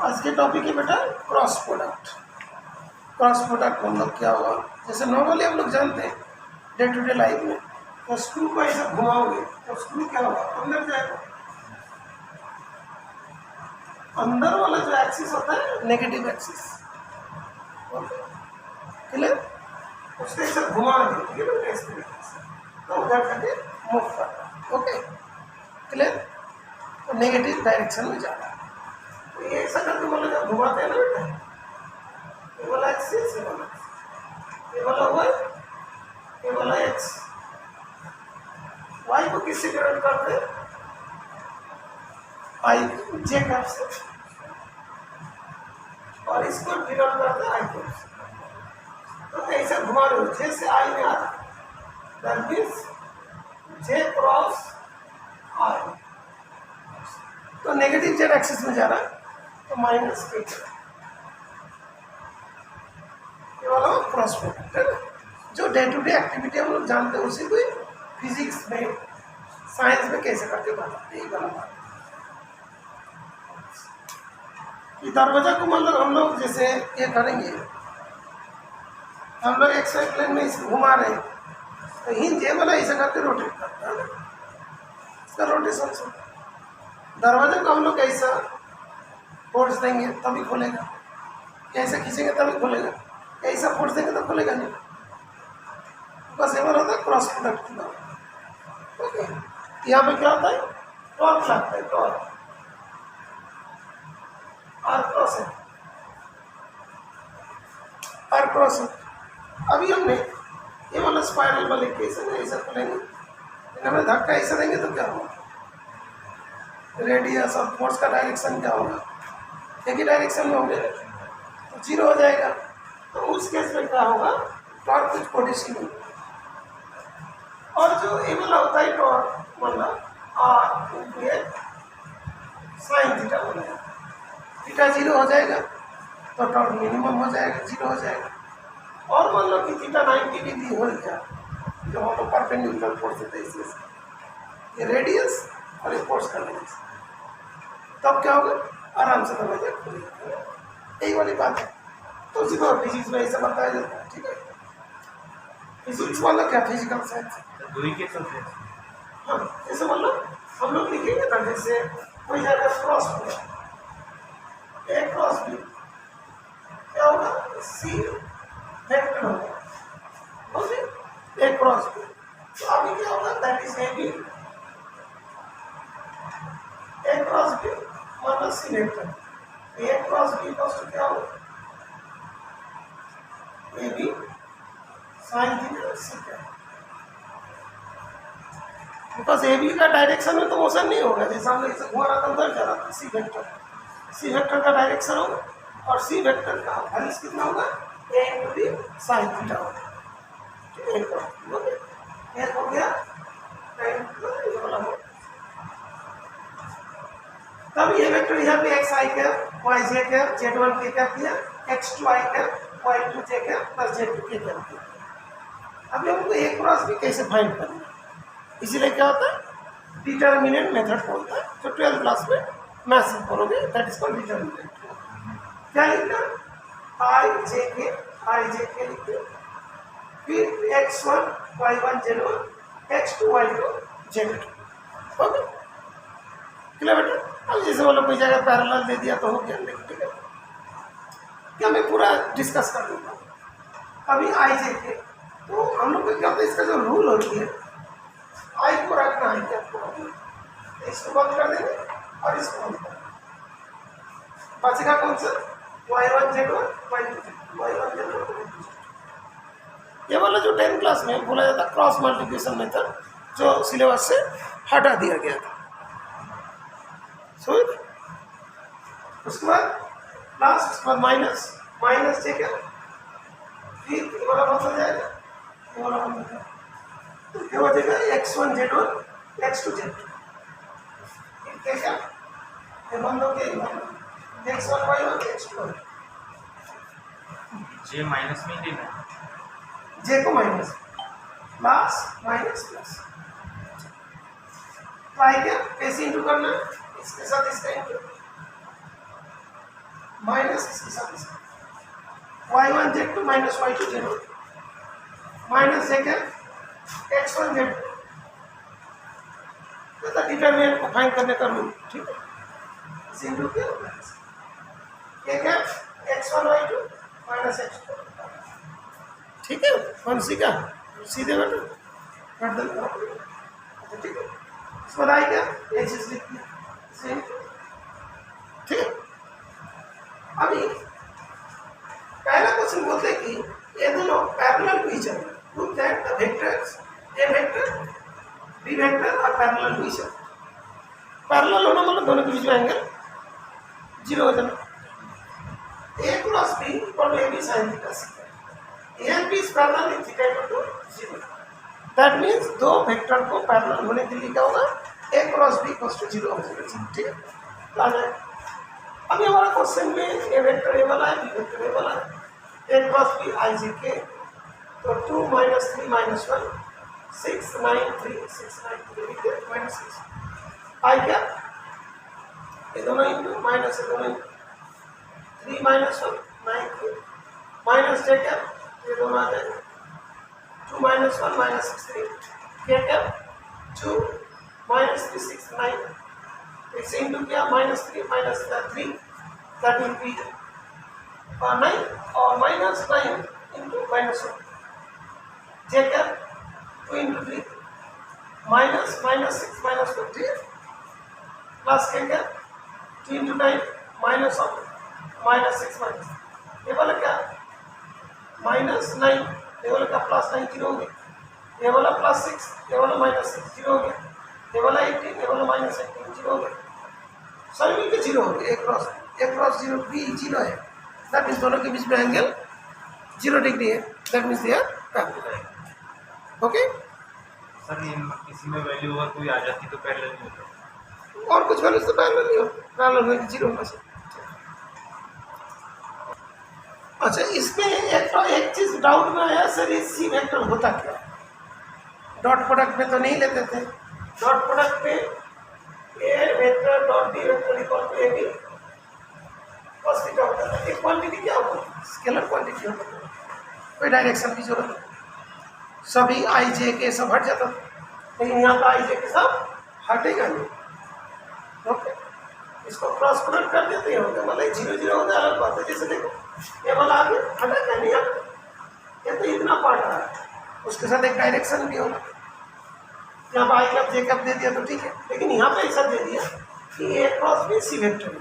आज के टॉपिक है बेटा क्रॉस प्रोडक्ट। क्रॉस प्रोडक्ट मतलब क्या होगा, जैसे नॉर्मली हम लोग जानते हैं डे टू डे लाइफ में, तो स्क्रू को ऐसा घुमाओगे तो स्क्रू क्या होगा, अंदर जाएगा। अंदर वाला जो एक्सिस होता है नेगेटिव एक्सिस, क्लियर, उससे ऐसा घुमा देंगे इस तरीके से, तो उधर करके मूव करना। ओके क्लियर, तो नेगेटिव डायरेक्शन में जा रहा है। तो ये ऐसा करके मतलब जब घुमाते हैं ना बेटा, ये वाला एक्सिस, ये वाला वाई, ये वाला एक्स। वाई को किससे डिनोट करते हैं, आई जे कैप से, और इसको डिनोट करते हैं आई कैप से। तो ऐसा घुमा रहे हो, जे से आई में आ रहा है, दैट मीन्स जे क्रॉस आई, तो नेगेटिव जेड एक्सिस में जा रहा है, तो माइनस एट, ये वाला क्रॉस प्रोडक्ट है ना, जो डे टू डे एक्टिविटी हम लोग जानते हैं उसी को फिजिक्स में साइंस में कैसे करके बताते हैं, यही वाला बात। ये दरवाजा को मतलब हम लोग जैसे ये करेंगे, हम लोग एक्स वाई प्लेन में इसको घुमा रहे हैं, तो हिंज ये वाला ऐसा करके रोटेट करता है ना, इसका रोटेशन से दरवाजे को हम लोग ऐसा फोर्स देंगे तभी खोलेगा, ऐसे खींचेंगे तभी खोलेगा, ऐसा फोर्स देंगे तो खोलेगा नहीं। बस ये होता है क्रॉस प्रोडक्ट की बात। ओके, यहाँ पे क्या होता है, टॉर्क लगता है, टॉर्क आर क्रॉस है, आर क्रॉस है। अभी हमने ये वाला स्पाइरल वाले केस है, ऐसा खोलेंगे, हमें धक्का ऐसा देंगे तो क्या होगा, रेडियस और फोर्स का डायरेक्शन क्या होगा, एक ही डायरेक्शन में होंगे तो जीरो हो जाएगा। तो उस केस में क्या होगा, टॉर्क कुछ पोजिशन होगी, और जो ये वाला होता है टॉर्क मतलब आर इंटू साइन थीटा हो जाएगा, थीटा जीरो हो जाएगा तो टॉर्क मिनिमम हो जाएगा, जीरो हो जाएगा। और मान लो कि थीटा 90 डिग्री हो जाए, जो हम लोग परपेंडिकुलर फोर्स देते हैं इसमें, ये रेडियस और ये फोर्स का डायरेक्शन, तब क्या होगा, आराम से दरवाजा खुलेगा। यही वाली बात है, तो उसी को फिजिक्स में ऐसा बताया जाता है। ठीक है, फिजिक्स वाला क्या, फिजिकल साइंस हाँ, जैसे मतलब हम लोग लिखेंगे ना, जैसे कोई जगह क्रॉस होगा, ए क्रॉस बी क्या होगा, सी वेक्टर होगा, ओके, ए क्रॉस बी। तो अभी क्या होगा, that is A B, A cross B minus C vector, A cross B equals to क्या होगा, A B sine theta C क्या, बिकॉज ए बी का डायरेक्शन में तो मोशन नहीं होगा, जैसे हम लोग इसे घुमा रहा था उधर जा रहा था, सी वेक्टर का डायरेक्शन होगा, और सी वेक्टर का वैल्यूज कितना होगा, ए इंटू बी साइन थीटा होगा। ठीक है, एक हो गया, तब ये वेक्टर यहाँ पे X I cap, Y J cap, Z one K cap दिया, X two I cap, Y two J cap plus Z two K cap दिया। अभी हमको ए क्रॉस भी कैसे फाइंड करना है, इसीलिए क्या होता है, डिटर्मिनेंट मेथड बोलता है, जो 12th क्लास में मैथ्स में पढ़ोगे, दैट इज कॉल्ड डिटर्मिनेंट। क्या लिखना, आई जे के लिखते, फिर x1 y1 z1, x2 y2 z2। Okay clear बेटा। अब जैसे मतलब कोई जगह पैरेलल दे दिया तो हो गया, लेकिन ठीक है, क्या मैं पूरा डिस्कस कर दूंगा। अभी आई जे के, तो हम लोग को क्या होता है, इसका जो रूल होती है, आई को रखना है, क्या को इसको बंद कर देंगे और इसको बंद कर देंगे, बचेगा कौन सा, y1 z1 y2 z2, y1 z1 y2 z2। ये वाला जो 10th क्लास में बोला जाता है क्रॉस मल्टीप्लिकेशन मेथड, जो सिलेबस से हटा दिया गया था। सो उसके बाद प्लस, उसके बाद माइनस जे क्या, फिर ये वाला बंद हो जाएगा, ये वाला बंद हो जाएगा, तो क्या बचेगा, x1 z1 x2 z2, क्या ये बंद हो गया, x1 y1 x2 y2, जे माइनस में ही देना, जे को माइनस प्लस माइनस प्लस, तो आई क्या कैसे इंटू करना, इसके साथ इसका इंटू, माइनस इसके साथ y1 z2 minus y2 z2 minus z x1 z2 तो डिटरमिनेंट को फाइंड करने का रूल, ठीक है, इसी रूल के क्या x1 y2 माइनस x2, ठीक है, फंसी का सीधे बेटा काट देना, ठीक है, इसमें आई क्या x इज लिख दिया, ठीक है। अभी पहला क्वेश्चन बोलते हैं कि ये दोनों parallel to each other, prove that the vectors A vector B vector are parallel to each other. पैरेलल होना मतलब दोनों के बीच में एंगल 0 हो जाना। A cross B equal to A B sine theta A and B is parallel in theta equal to 0। That means दो वेक्टर को पैरेलल होने के लिए क्या होगा, A cross B equal to 0 हो जाएगा, ठीक है। तो आ जाए अभी हमारा क्वेश्चन में ए वेक्टर ए वाला है, बी वेक्टर ए वाला है, ए क्रॉस बी आई जे के, तो 2 माइनस 3 माइनस 1 6 9 3 6 9 3 माइनस 6 आई क्या ये दोनों इंटू माइनस ये दोनों 3 माइनस 1 9 3 माइनस जे क्या ये दोनों आ जाएगा 2 माइनस 1 माइनस 6 3 क्या 2 माइनस 3 6 9 इसे इंटू किया minus 3 minus 3 that will be 9 और माइनस 9 इंटू माइनस 1 जे क्या 2 into 3 minus minus 6 minus 3 plus क्या 2 into 9 minus of minus 6 minus ये वाला क्या माइनस 9 ये वाला क्या प्लस 9 0 हो गया, ये वाला प्लस 6 ये वाला माइनस 6 0 हो गया, ये वाला 18 ये वाला माइनस 18 0 हो गया, सभी मिलके 0 हो गया। ए क्रॉस 0 बी 0 है, दैट मीन्स दोनों के बीच में एंगल 0 डिग्री है, that means they are parallel है, ओके। सर किसी में वैल्यू अगर कोई आ जाती तो पैरेलल नहीं होता, और कुछ वैल्यू से पैरेलल नहीं हो, पैरेलल होने की 0 होना चाहिए। अच्छा इसमें एक चीज डाउट में आया सर, ये सी वेक्टर होता क्या है, डॉट प्रोडक्ट में तो नहीं लेते थे, डॉट प्रोडक्ट में A vector dot B vector equal to A B cos theta होता है। एक क्वांटिटी क्या होता है, स्केलर क्वांटिटी होता है, कोई डायरेक्शन की जरूरत नहीं, सभी आई जे के सब हट जाता, लेकिन यहाँ पर आई जे के सब हटेगा नहीं, ओके। इसको क्रॉस प्रोडक्ट कर देते हैं, मतलब 0 0 हो गया, अलग बात है। जैसे देखो ये वाला आगे हटा क्या नहीं, ये तो इतना पार्ट आ रहा है, उसके साथ एक डायरेक्शन भी होगा, यहाँ पर आई कप जे कप दे दिया तो ठीक है, लेकिन यहाँ पे ऐसा दे दिया कि A cross B C vector है,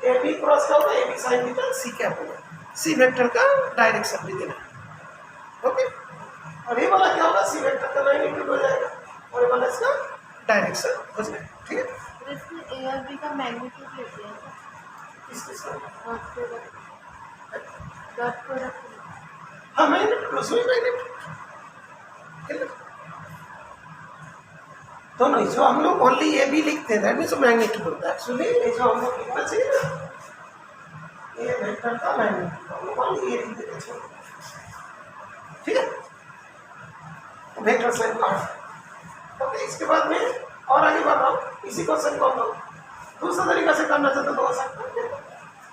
ए बी क्रॉस का होगा A B sine theta C cap होगा, सी वेक्टर का डायरेक्शन भी देना, ओके। और ये वाला क्या होगा, सी वेक्टर का मैग्नीट्यूड हो जाएगा और ये वाला इसका डायरेक्शन हो जाएगा, ठीक है। इसमें ए और बी का मैग्नीट्यूड लेते हैं डॉट प्रोडक्ट, हाँ मैग्नीट्यूड उसमें मैग्नीट्यूड तो नहीं, जो हम लोग ओनली ए बी लिखते हैं दैट मींस मैग्नीट्यूड होता है, एक्चुअली ये जो हम लोग लिखना चाहिए ना ये वेक्टर का मैग्नीट्यूड हम लोग ओनली ए लिख देते हैं, ठीक है, वेक्टर साइन का। ओके इसके बाद में और आगे बढ़ रहा हूँ, इसी क्वेश्चन को हम लोग दूसरा तरीका से करना चाहते तो हो सकता है।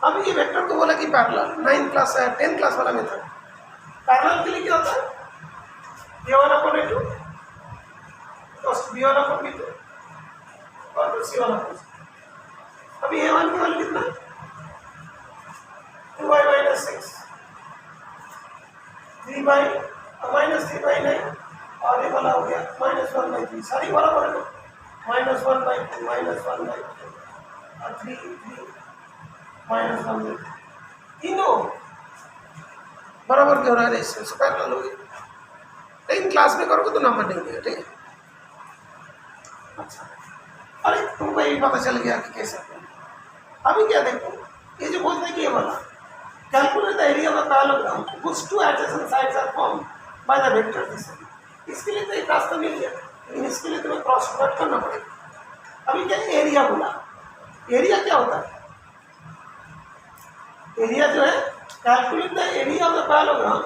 अब ये वेक्टर को बोला कि पैरेलल 9 क्लास 10 क्लास वाला मेथड, पैरेलल के लिए क्या होता है a1 upon a2 cos b1 upon b2 और c1 अपॉन c। अभी a1 की वैल्यू कितना 2y minus 6 3 by minus 3 by 9 और ये वाला हो गया -1/3, सारी बराबर है, -1/2 -1/2 और 3 -1/3 तीनों बराबर क्यों रहा है, इससे पैरेलल हो गया, लेकिन क्लास में करोगे तो नंबर नहीं देगा, ठीक है। अच्छा अरे तुमको ये पता चल गया कि कैसे, अभी क्या देखो ये जो बोलते हैं कि ये वाला calculate the area of the parallelogram which two adjacent sides are formed by the vector this, इसके लिए तो एक रास्ता मिल गया, लेकिन इसके लिए तुम्हें क्रॉस प्रोडक्ट करना पड़ेगा। अभी क्या एरिया बोला, एरिया क्या होता है, एरिया जो है calculate the area of the parallelogram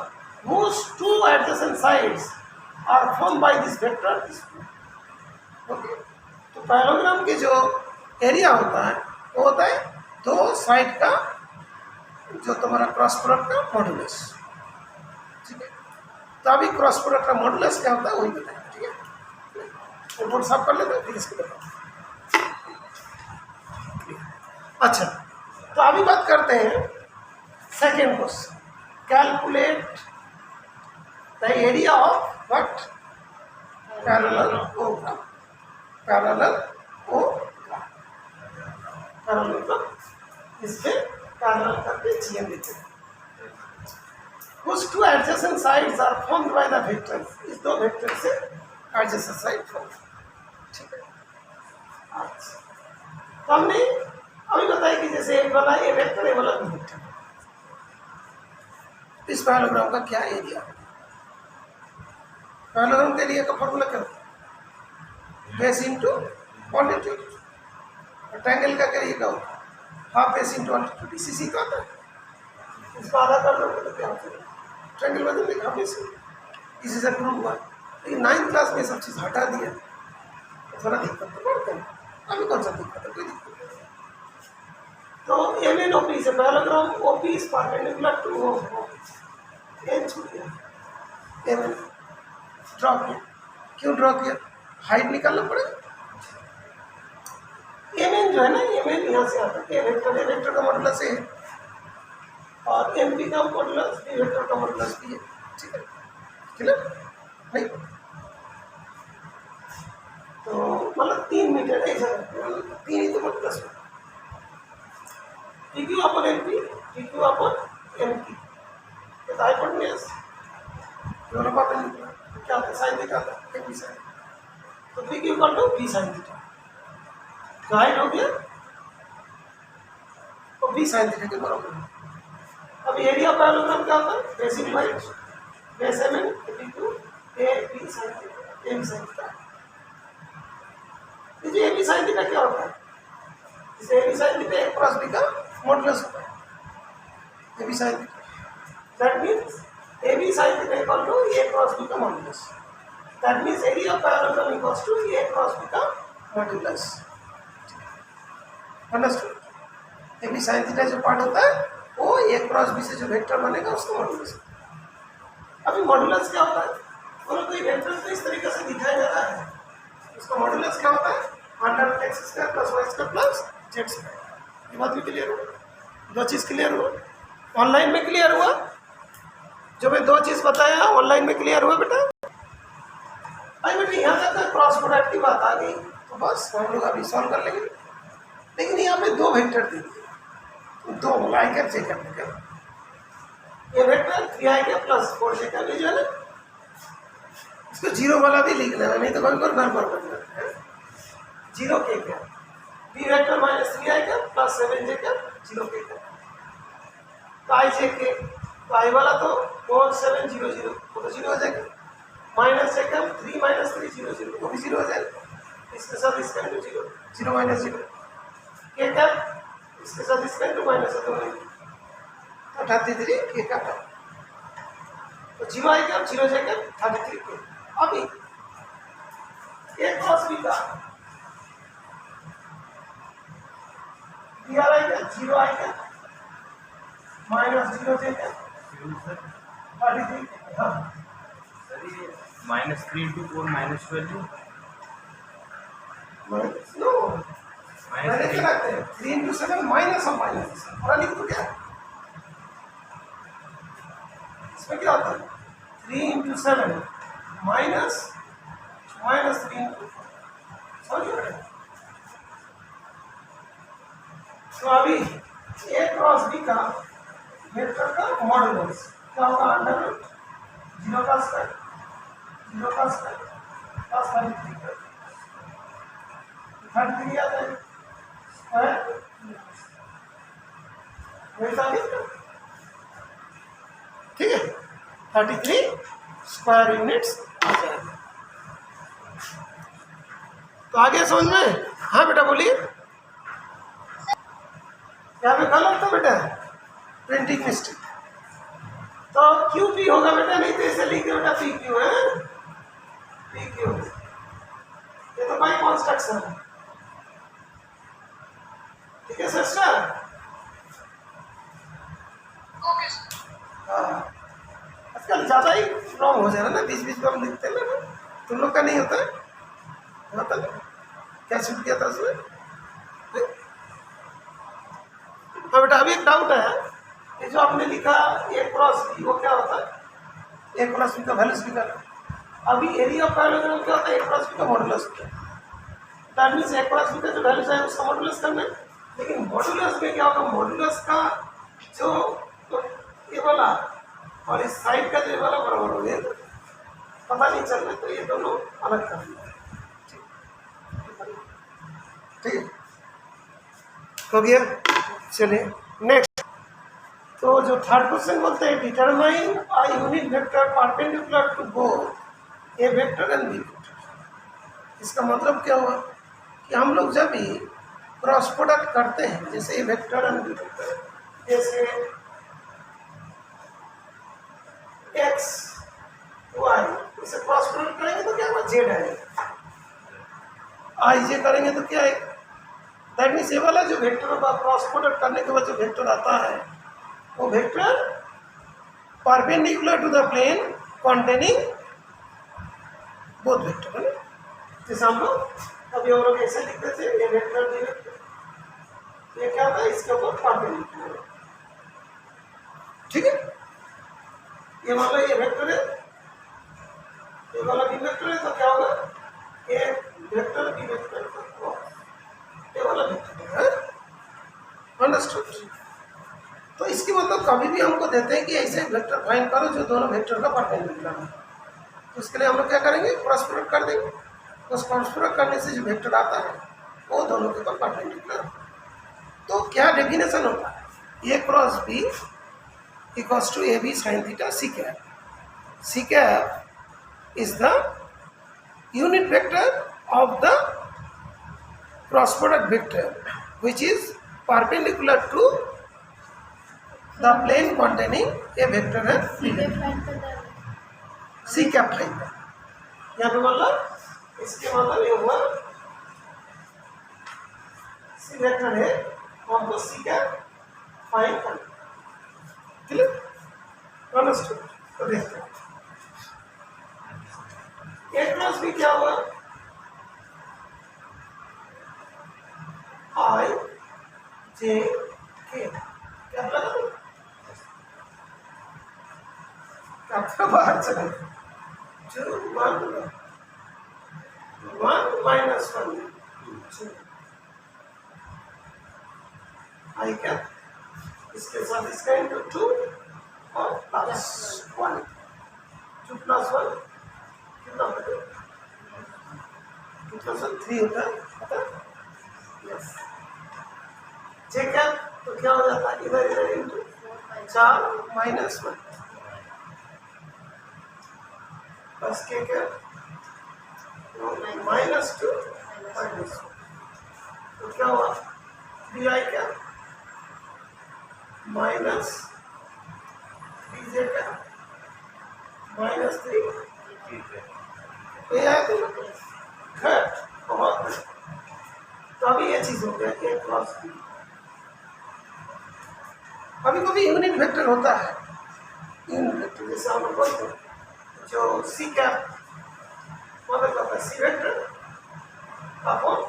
which two adjacent sides are formed by this vector this, okay. तो पैरेललोग्राम के जो एरिया होता है वो होता है दो साइड का जो तुम्हारा क्रॉस प्रोडक्ट का मॉडुलस। ठीक है, तो अभी क्रॉस प्रोडक्ट का मॉडुलस क्या होता है वही बताएंगे। ठीक है, तो बोर्ड साफ कर लेते हैं फिर इसको बताओ। अच्छा, तो अभी बात करते हैं second question, calculate the area of what parallelogram. Parallelogram, parallelogram इसमें पैरेलल करके GM लिखते हैं। Whose two adjacent sides are formed by the vectors, इस दो वेक्टर से adjacent side form। ठीक है, अच्छा, तो हमने अभी बताया कि जैसे एक वाला ये वेक्टर है, वाला बी वेक्टर, इस पैरेललोग्राम का क्या एरिया है? पैरेललोग्राम के एरिया का फॉर्मूला क्या होता है? Base into altitude. ट्रायंगल का एरिया क्या होता है? Half base into altitude. इसी सीखा आता है, इसको आधा कर दो तो क्या होता है? ट्रायंगल बदल देगा हाफ बेस। इसी से प्रूव हुआ, लेकिन 9th क्लास में सब चीज़ हटा दिया, तो थोड़ा दिक्कत तो पड़ता है। अभी कौन सा दिक्कत है? कोई दिक्कत नहीं। तो एम एन ओपी से parallelogram OP is perpendicular to OP. N छूट गया, एम एन ड्रॉ किया। क्यों ड्रॉ किया? हाइट निकालना पड़ेगा। एम एन जो है ना, एम एन यहाँ से आता है, ए वेक्टर का मॉडुलस है और एम पी का मॉडुलस बी वेक्टर का मॉडुलस भी है। ठीक है, क्लियर नहीं? तो मतलब 3 मीटर ऐसा, 3 ही तो मॉडुलस है। PQ upon MP, PQ upon MP, ये तो हाइपोटेन्यूज दोनों परपेंडिकुलर, क्या होता है? साइन थीटा आता है, AP साइन। तो PQ equal to B sine theta, तो हाइट हो गया तो B साइन थीटा के बराबर है। अब एरिया पैरेललोग्राम क्या होता है? Basic height, base MN PQ AB sine theta, AB sine theta. ये AB साइन थीटा क्या होता है? इसे AB sine theta A cross B का मॉडुलस होता है, AB sine theta. That means AB sine theta equal to A cross B का मॉडुलस। That means area of parallelogram equals to A cross B का modulus. Understood? AB sine theta जो part होता है वो A क्रॉस B से जो vector बनेगा उसका मॉडुलस। अभी मॉडुलस क्या होता है? बोलो कोई वेक्टर तो इस तरीके से दिखाया जाता है, उसका मॉडुलस क्या होता है? Under X square plus Y square plus Z square. ये बात भी क्लियर हुआ? दो चीज़ क्लियर हुआ? ऑनलाइन में क्लियर हुआ? जो मैं दो चीज़ बताया ऑनलाइन में क्लियर हुआ बेटा? भाई बेटा यहाँ तक क्रॉस प्रोडक्ट की बात आ गई तो बस हम लोग अभी सॉल्व कर लेंगे। लेकिन यहाँ पे दो वेक्टर दे दिए, दो लाई कर चेक करने का। ये वेक्टर 3i प्लस 4j का भी जो है ना, इसको जीरो वाला भी लिख लेना, नहीं तो कभी कोई गड़बड़ बन जाता है। जीरो के क्या? B vector minus 3i plus 7j का जीरो के क्या? तो i j के, तो i वाला तो 4 7 0 0, वो तो जीरो हो जाएगा। माइनस j का 3 माइनस 3 0 0, वो भी जीरो हो जाएगा। इसके साथ इसका into zero, zero minus zero. के क्या? इसके साथ इसका इंटू माइनस है, तो 33 के का। तो जीरो आई का, जीरो j का 33 के। अभी ए क्रॉस बी का दिया रहेगा, जीरो आई का माइनस जीरो j का 33। हाँ सर ये -3 into 4 -12 माइनस नो, मैंने क्या रखते हैं 3 into 7 माइनस और माइनस, पूरा लिख दो क्या? इसमें क्या होता है? 3 into 7 माइनस 3 into, समझ रहे हैं? तो अभी ए क्रॉस बी का वेक्टर का मॉडुलस क्या होगा? अंडर रूट 0 का स्क्वायर प्लस 33 का 33 आता है स्क्वायर वैसा भी, ठीक है? 33 स्क्वायर यूनिट्स आ जाएगा। तो आगे समझ में? हाँ बेटा बोलिए। क्या में गलत था बेटा? Printing mistake. तो क्यू पी होगा बेटा, नहीं तो ऐसे लिख दे बेटा पी क्यू है, पी क्यू। ये तो बाई कॉन्स्ट्रक्शन है, ठीक है सिस्टर? हाँ, आजकल ज़्यादा ही रॉन्ग हो जा रहा है ना, बीच बीच में हम लिखते हैं ना। तुम लोग का नहीं होता है? होता ना? क्या छूट गया था उसमें? हाँ बेटा, अभी एक डाउट है कि जो आपने लिखा ए क्रॉस बी, वो क्या होता है? ए क्रॉस बी का वैल्यूज निकाला। अभी एरिया ऑफ पैरेललोग्राम क्या होता है? ए क्रॉस बी का मॉडुलस होता है। That means A cross B का जो वैल्यूज है उसका मॉडुलस करना है। लेकिन मॉडुलस में क्या होगा? मॉडुलस का जो ये वाला और इस साइड का जो ये वाला बराबर हो गया, पता नहीं चल रहा, तो ये दोनों अलग कर दिया। ठीक है, हो गया। चलिए नेक्स्ट। तो जो थर्ड क्वेश्चन बोलते हैं, determine a unit vector perpendicular to both A vector and B vector. इसका मतलब क्या हुआ कि हम लोग जब भी क्रॉस प्रोडक्ट करते हैं, जैसे ए वेक्टर एंड बी वेक्टर, जैसे एक्स वाई, इसे क्रॉस प्रोडक्ट करेंगे तो क्या होगा? जेड आएगा। आई जे करेंगे तो क्या है? दैट मीन्स ये वाला जो वेक्टर का क्रॉस प्रोडक्ट करने के बाद जो वेक्टर आता है, वो vector perpendicular to the plane containing both vector है। जैसे हम लोग अभी और ऐसे लिखते थे, ये वेक्टर बी वेक्टर, ये क्या था? इसके ऊपर परपेंडिकुलर। ठीक है, ये वाला ये वेक्टर है, ये वाला बी वेक्टर है, तो क्या होगा? ए वेक्टर बी वेक्टर का क्रॉस, ये वाला वेक्टर है। अंडरस्टूड? तो इसकी मतलब कभी भी हमको देते हैं कि ऐसे वेक्टर फाइंड करो जो दोनों वेक्टर का परपेंडिकुलर है, तो उसके लिए हम लोग क्या करेंगे? क्रॉस प्रोडक्ट कर देंगे। उस क्रॉस प्रोडक्ट करने से जो वेक्टर आता है वो दोनों के ऊपर परपेंडिकुलर। तो क्या डेफिनेशन होता है? A cross B equals to A B sine theta C cap. C cap is the unit vector of the cross product vector which is perpendicular to the plane containing a vector and सी के find करना है। C cap find कर। यहाँ पे मतलब इसके मतलब ये हुआ सी वेक्टर है, हमको सी कैप फाइंड करना। क्लियर? अंडरस्टूड? तो देखते हैं ए क्रॉस बी क्या हुआ? आई जे के क्या लगा? क्या बाहर चला? 2 1 1 minus 1 2 आई क्या? इसके साथ इसका इंटू 2 और प्लस 1, 2 प्लस 1 कितना होता है? 2 प्लस 1 3 होता है। यस, जे क्या? तो क्या हो जाता है? इधर इधर इंटू 4 माइनस 1 प्लस के क्या? माइनस 2 माइनस 1, तो क्या हुआ? 3i क्या? माइनस 3j क्या? माइनस 3। तो ये आया तो घट बहुत। तो अभी ये चीज हो गया ए क्रॉस बी। कभी कभी यूनिट वेक्टर होता है, यूनिट वेक्टर जैसे हम लोग बोलते हैं, जो सी कैप मतलब होता है C vector upon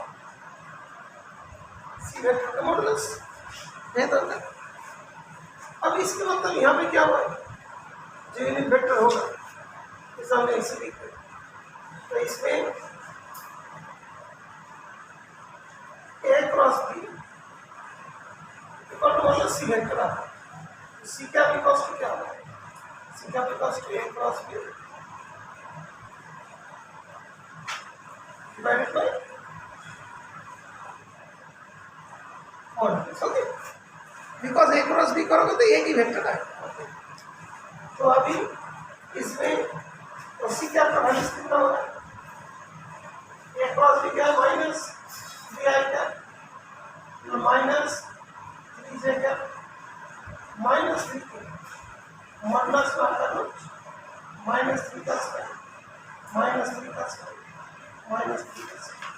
C vector का मॉडुलस होता है। अब इसके मतलब यहाँ पे क्या हुआ? जो यूनिट वेक्टर होगा, जैसे हमने इसे लिखा, तो इसमें ए क्रॉस बी इक्वल टू मतलब सी वेक्टर आता है। सी कैप इक्वल्स टू क्या होगा? C cap equals to A cross B divided by modulus. Okay, because A cross B करोगे तो एक ही वेक्टर आएगा। तो अभी इसमें तो सी कैप का वैल्यू कितना होगा? ए क्रॉस बी क्या? माइनस 3i क्या? माइनस 3j क्या? माइनस 3 मॉडुलस का रूट माइनस 3 का स्क्वायर माइनस 3 का स्क्वायर माइनस 3 का स्क्वायर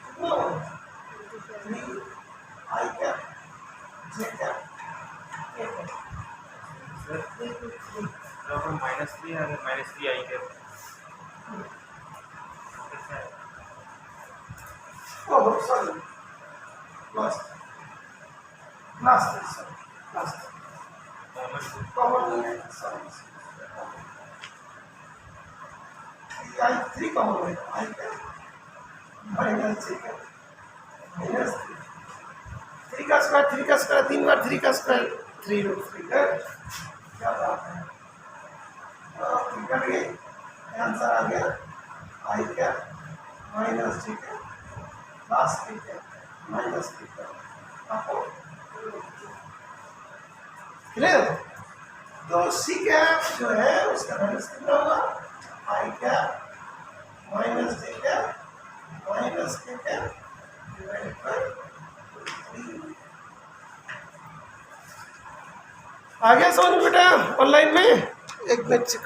कितना होगा? 3i क्या? j क्या? a क्या? -3 और -3 आई कैप कैसा है? Oh, sorry. Last. Last. Common. Sorry. I 3 common है. I can minus 3 का minus 3 का स्क्वायर 3 बार 3 का स्क्वायर 3√3 है. क्या बात है? ठीक कर गए. आंसर आ गया. I का minus 3 का लास्ट ठीक है माइनस ठीक है आपको क्लियर. तो सी कैप जो है उसका माइनस कितना होगा I cap minus D cap minus K cap divided by 3. आ गया समझ बेटा ऑनलाइन में एक मिनट चेक